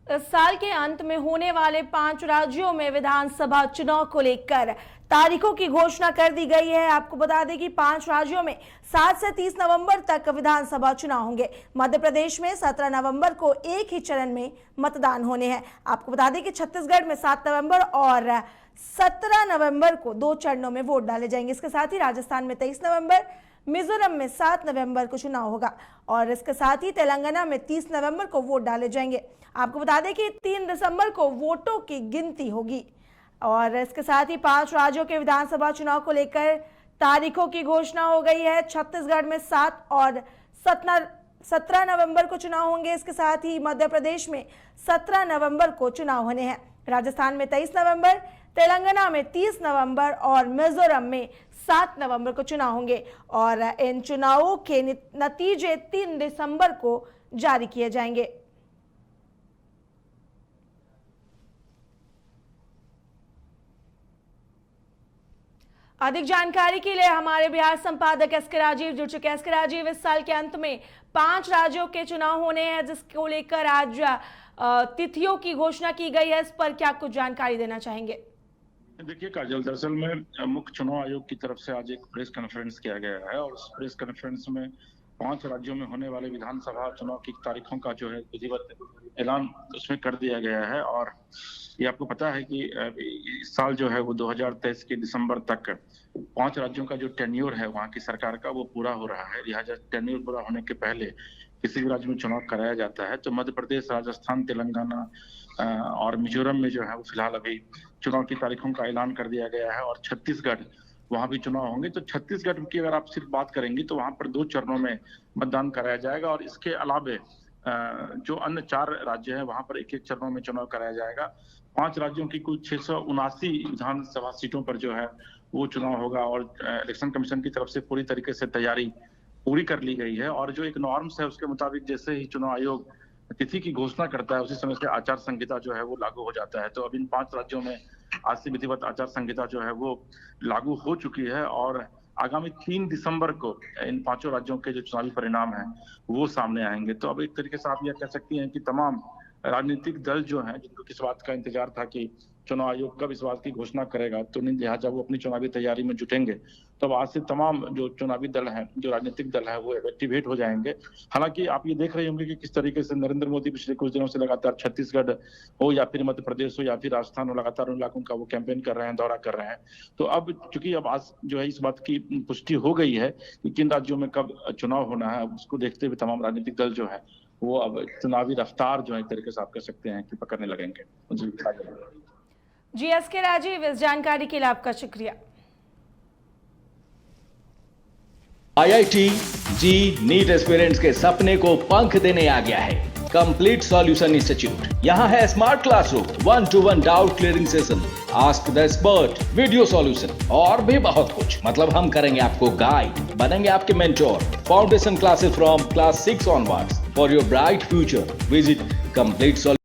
इस साल के अंत में होने वाले 5 राज्यों में विधानसभा चुनाव को लेकर तारीखों की घोषणा कर दी गई है। आपको बता दें कि 5 राज्यों में 7 से 30 नवंबर तक विधानसभा चुनाव होंगे। मध्य प्रदेश में 17 नवंबर को एक ही चरण में मतदान होने हैं। आपको बता दें कि छत्तीसगढ़ में 7 नवंबर और 17 नवंबर को 2 चरणों में वोट डाले जाएंगे। इसके साथ ही राजस्थान में 23 नवंबर, मिजोरम में 7 नवंबर को चुनाव होगा और इसके साथ ही तेलंगाना में 30 नवंबर को वोट डाले जाएंगे। आपको बता दें कि 3 दिसंबर को वोटों की गिनती होगी और इसके साथ ही 5 राज्यों के विधानसभा चुनाव को लेकर तारीखों की घोषणा हो गई है। छत्तीसगढ़ में 7 और 17 नवंबर को चुनाव होंगे। इसके साथ ही मध्य प्रदेश में 17 नवंबर को चुनाव होने हैं। राजस्थान में 23 नवंबर, तेलंगाना में 30 नवंबर और मिजोरम में 7 नवंबर को चुनाव होंगे और इन चुनावों के नतीजे 3 दिसंबर को जारी किए जाएंगे। अधिक जानकारी के लिए हमारे बिहार संपादक एसके राजीव जुड़ चुके हैं। एसके राजीव, इस साल के अंत में 5 राज्यों के चुनाव होने हैं जिसको लेकर आज तिथियों की घोषणा की गई है। इस पर क्या कुछ जानकारी देना चाहेंगे? देखिए काजल, दरअसल में मुख्य चुनाव आयोग की तरफ से आज एक प्रेस कॉन्फ्रेंस किया गया है और उस प्रेस कॉन्फ्रेंस में 5 राज्यों में होने वाले विधानसभा चुनाव की तारीखों का जो है विधिवत ऐलान उसमें कर दिया गया है। और ये आपको पता है कि इस साल जो है वो 2023 के दिसंबर तक 5 राज्यों का जो टेन्योर है वहाँ की सरकार का वो पूरा हो रहा है। लिहाजा टेन्योर पूरा होने के पहले किसी भी राज्य में चुनाव कराया जाता है। तो मध्य प्रदेश, राजस्थान, तेलंगाना और मिजोरम में जो है वो फिलहाल अभी चुनाव की तारीखों का ऐलान कर दिया गया है और छत्तीसगढ़ वहां भी चुनाव होंगे। तो छत्तीसगढ़ की अगर आप सिर्फ बात करेंगे तो वहां पर 2 चरणों में मतदान कराया जाएगा और इसके अलावे जो अन्य 4 राज्य हैं वहां पर 1-1 चरणों में चुनाव कराया जाएगा। 5 राज्यों की कुल 679 विधानसभा सीटों पर जो है वो चुनाव होगा और इलेक्शन कमीशन की तरफ से पूरी तरीके से तैयारी पूरी कर ली गई है। और जो एक नॉर्म्स है उसके मुताबिक जैसे ही चुनाव आयोग तिथि की घोषणा करता है उसी समय से आचार संहिता जो है वो लागू हो जाता है। तो अब इन 5 राज्यों में आज से विधिवत आचार संहिता जो है वो लागू हो चुकी है और आगामी 3 दिसंबर को इन 5 राज्यों के जो चुनावी परिणाम हैं वो सामने आएंगे। तो अब एक तरीके से आप यह कह सकती हैं कि तमाम राजनीतिक दल जो हैं जिनको किस बात का इंतजार था कि चुनाव आयोग कब इस बात की घोषणा करेगा, तो लिहाजा वो अपनी चुनावी तैयारी में जुटेंगे। तो आज से तमाम जो चुनावी दल हैं, जो राजनीतिक दल है वो एक्टिवेट हो जाएंगे। हालांकि आप ये देख रहे होंगे कि किस तरीके से नरेंद्र मोदी पिछले कुछ दिनों से लगातार छत्तीसगढ़ हो या फिर मध्य प्रदेश हो या फिर राजस्थान हो, लगातार उन इलाकों का वो कैंपेन कर रहे हैं, दौरा कर रहे हैं। तो अब चूंकि अब आज जो है इस बात की पुष्टि हो गई है कि किन राज्यों में कब चुनाव होना है, उसको देखते हुए तमाम राजनीतिक दल जो है वो अब चुनावी रफ्तार जो है एक तरीके से आप कह सकते हैं कि पकड़ने लगेंगे। जी एसके राजीव, इस जानकारी के लिए आपका शुक्रिया। IIT जी नीट एस्पिरेंट्स के सपने को पंख देने आ गया है कंप्लीट सॉल्यूशन इंस्टीट्यूट। यहाँ है smart classroom, 1-to-1 doubt clearing session, ask the expert, video solution और भी बहुत कुछ। मतलब हम करेंगे आपको गाइड, बनेंगे आपके mentor. Foundation classes from class 6 onwards for your bright future. Visit complete solution.